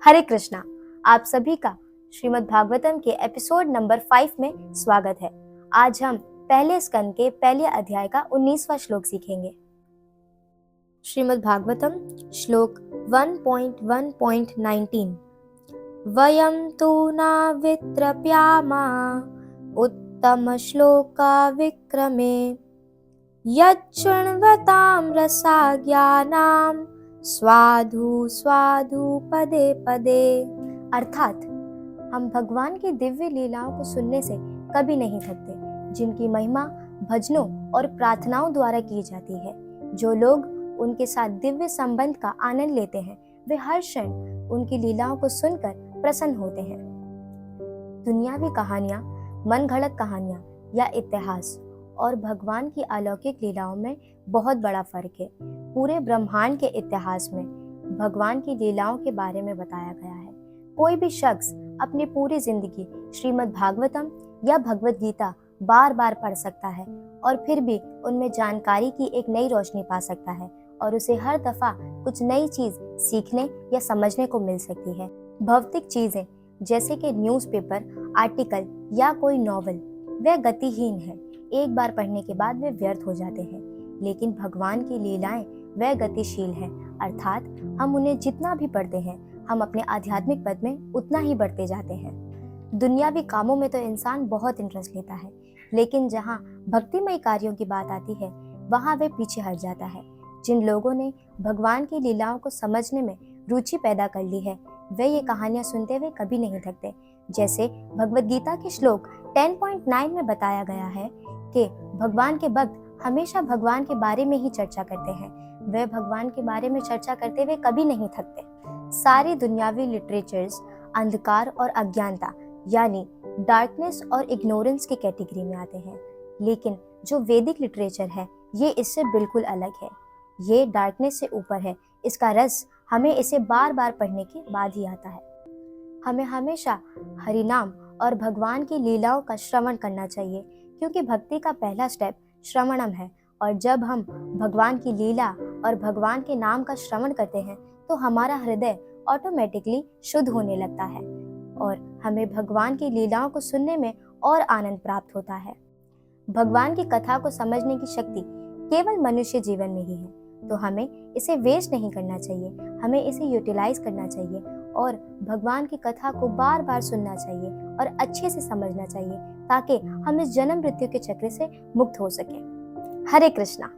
हरे कृष्णा। आप सभी का श्रीमद् भागवतम के एपिसोड नंबर 5 में स्वागत है। आज हम पहले स्कंद के पहले अध्याय का 19वां श्लोक सीखेंगे। श्रीमद् भागवतम श्लोक 1.1.19 वयं तु न वित्रप्यामा उत्तम श्लोका विक्रमे यच्छृण्वतां रसाज्ञानां स्वाधु स्वाधु पदे पदे। अर्थात हम भगवान की दिव्य लीलाओं को सुनने से कभी नहीं थकते, जिनकी महिमा भजनों और प्रार्थनाओं द्वारा की जाती है। जो लोग उनके साथ दिव्य संबंध का आनंद लेते हैं, वे हर क्षण उनकी लीलाओं को सुनकर प्रसन्न होते हैं। दुनियावी कहानियां, मनगढ़ंत कहानियां या इतिहास और भगवान की अलौकिक लीलाओं में बहुत बड़ा फर्क है। पूरे ब्रह्मांड के इतिहास में भगवान की लीलाओं के बारे में बताया गया है। कोई भी शख्स अपनी पूरी जिंदगी श्रीमद् भागवतम या भगवद गीता बार बार पढ़ सकता है और फिर भी उनमें जानकारी की एक नई रोशनी पा सकता है और उसे हर दफा कुछ नई चीज सीखने या समझने को मिल सकती है। भौतिक चीजें जैसे कि न्यूज़पेपर, आर्टिकल या कोई नॉवल, वह गतिहीन है। एक बार पढ़ने के बाद वे व्यर्थ हो जाते हैं, लेकिन भगवान की लीलाएं वह गतिशील है। अर्थात हम उन्हें जितना भी पढ़ते हैं, हम अपने आध्यात्मिक पद में उतना ही बढ़ते जाते हैं। दुनियावी कामों में तो इंसान बहुत इंटरेस्ट लेता है, लेकिन जहाँ भक्तिमय कार्यों की बात आती है, वहाँ वे पीछे हट जाता है। जिन लोगों ने भगवान की लीलाओं को समझने में रुचि पैदा कर ली है, वे ये कहानियां सुनते हुए कभी नहीं थकते। जैसे भगवद गीता के श्लोक 10.9 में बताया गया है कि भगवान के भक्त हमेशा भगवान के बारे में ही चर्चा करते हैं। वे भगवान के बारे में चर्चा करते हुए कभी नहीं थकते। सारी दुनियावी लिटरेचर्स अंधकार और अज्ञानता यानी डार्कनेस और इग्नोरेंस की कैटेगरी में आते हैं, लेकिन जो वैदिक लिटरेचर है ये इससे बिल्कुल अलग है। ये डार्कनेस से ऊपर है। इसका रस हमें इसे बार बार पढ़ने के बाद ही आता है। हमें हमेशा हरिनाम और भगवान की लीलाओं का श्रवण करना चाहिए, क्योंकि भक्ति का पहला स्टेप श्रवणम है। और जब हम भगवान की लीला और भगवान के नाम का श्रवण करते हैं तो हमारा हृदय ऑटोमेटिकली शुद्ध होने लगता है और हमें भगवान की लीलाओं को सुनने में और आनंद प्राप्त होता है। भगवान की कथा को समझने की शक्ति केवल मनुष्य जीवन में ही है, तो हमें इसे वेस्ट नहीं करना चाहिए। हमें इसे यूटिलाइज करना चाहिए और भगवान की कथा को बार बार सुनना चाहिए और अच्छे से समझना चाहिए, ताकि हम इस जन्म मृत्यु के चक्र से मुक्त हो सकें। हरे कृष्णा।